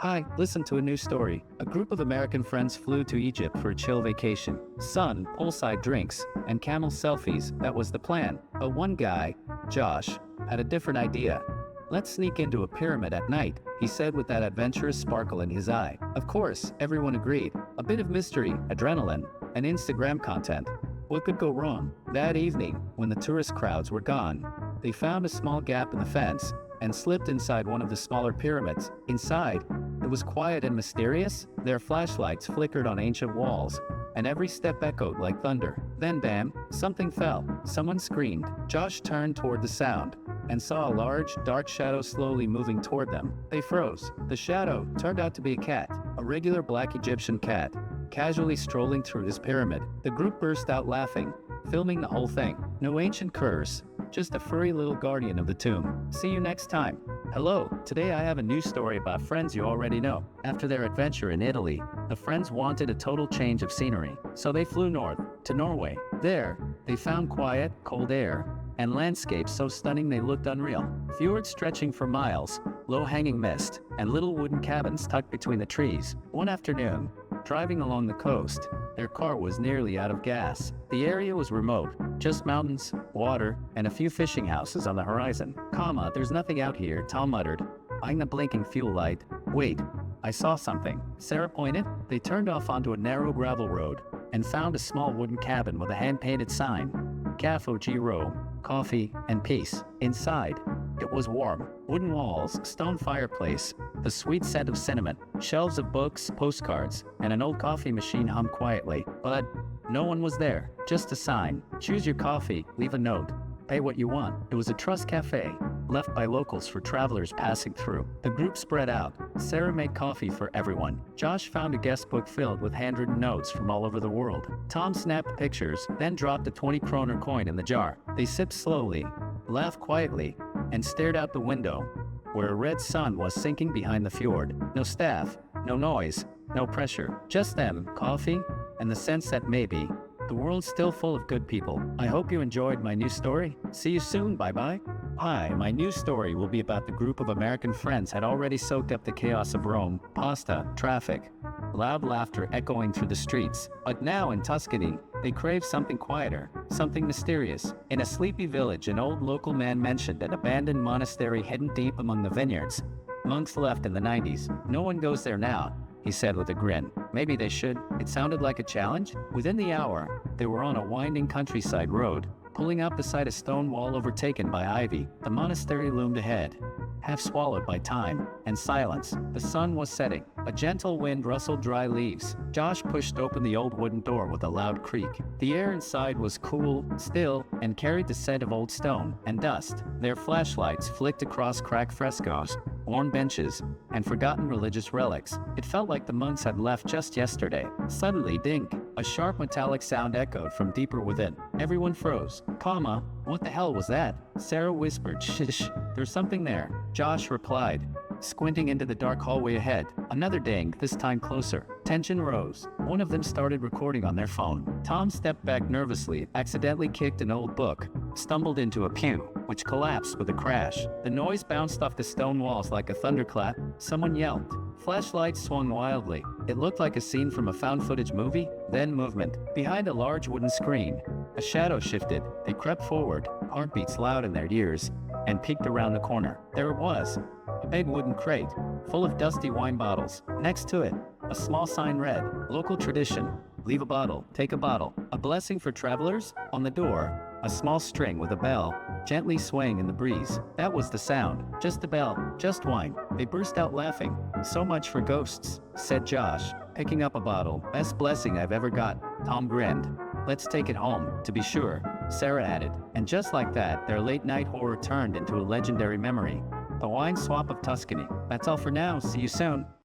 Hi, listen to a new story. A group of American friends flew to Egypt for a chill vacation. Sun, poolside drinks, and camel selfies, that was the plan. But one guy, Josh, had a different idea. Let's sneak into a pyramid at night, he said with that adventurous sparkle in his eye. Of course, everyone agreed. A bit of mystery, adrenaline, and Instagram content. What could go wrong? That evening, when the tourist crowds were gone, they found a small gap in the fence and slipped inside one of the smaller pyramids. Inside, it was quiet and mysterious. Their flashlights flickered on ancient walls, and every step echoed like thunder. Then bam, something fell. Someone screamed. Josh turned toward the sound and saw a large, dark shadow slowly moving toward them. They froze. The shadow turned out to be a cat, a regular black Egyptian cat, casually strolling through his pyramid. The group burst out laughing, filming the whole thing. No ancient curse, just a furry little guardian of the tomb. See you next time. Hello, today I have a new story about friends you already know. After their adventure in Italy, the friends wanted a total change of scenery, so they flew north to Norway. There, they found quiet, cold air, and landscapes so stunning they looked unreal. Fjords stretching for miles, low-hanging mist, and little wooden cabins tucked between the trees. One afternoon, driving along the coast, their car was nearly out of gas. The area was remote, just mountains, water, and a few fishing houses on the horizon. There's nothing out here, Tom muttered, eyeing the blinking fuel light. Wait, I saw something. Sarah pointed. They turned off onto a narrow gravel road and found a small wooden cabin with a hand-painted sign. Cafe Giro, coffee and peace. Inside, it was warm. Wooden walls, stone fireplace, the sweet scent of cinnamon, shelves of books, postcards, and an old coffee machine hummed quietly. But no one was there. Just a sign. Choose your coffee, leave a note, pay what you want. It was a trust cafe, left by locals for travelers passing through. The group spread out. Sarah made coffee for everyone. Josh found a guest book filled with handwritten notes from all over the world. Tom snapped pictures, then dropped a 20 kroner coin in the jar. They sipped slowly, laughed quietly, and stared out the window, where a red sun was sinking behind the fjord. No staff, no noise, no pressure. Just them, coffee, and the sense that maybe the world's still full of good people. I hope you enjoyed my new story. See you soon, bye-bye. Hi, my new story will be about the group of American friends had already soaked up the chaos of Rome, pasta, traffic, loud laughter echoing through the streets. But now in Tuscany, they craved something quieter, something mysterious. In a sleepy village, an old local man mentioned an abandoned monastery hidden deep among the vineyards. Monks left in the 90s. No one goes there now, he said with a grin. Maybe they should. It sounded like a challenge. Within the hour, they were on a winding countryside road, pulling up beside a stone wall overtaken by ivy. The monastery loomed ahead, half swallowed by time and silence. The sun was setting. A gentle wind rustled dry leaves. Josh pushed open the old wooden door with a loud creak. The air inside was cool, still, and carried the scent of old stone and dust. Their flashlights flicked across cracked frescoes, worn benches, and forgotten religious relics. It felt like the monks had left just yesterday. Suddenly, ding! A sharp metallic sound echoed from deeper within. Everyone froze. What the hell was that? Sarah whispered, shh, there's something there. Josh replied, squinting into the dark hallway ahead. Another ding, this time closer. Tension rose. One of them started recording on their phone. Tom stepped back nervously, accidentally kicked an old book, stumbled into a pew, which collapsed with a crash. The noise bounced off the stone walls like a thunderclap. Someone yelped. Flashlights swung wildly. It looked like a scene from a found footage movie. Then movement. Behind a large wooden screen, a shadow shifted. They crept forward, heartbeats loud in their ears, and peeked around the corner. There it was. A big wooden crate, full of dusty wine bottles. Next to it, a small sign read, local tradition, leave a bottle, take a bottle. A blessing for travelers? On the door, a small string with a bell, gently swaying in the breeze. That was the sound. Just a bell, just wine. They burst out laughing. So much for ghosts, said Josh, picking up a bottle. Best blessing I've ever got. Tom grinned. Let's take it home, to be sure, Sarah added. And just like that, their late-night horror turned into a legendary memory. The wine swap of Tuscany. That's all for now. See you soon.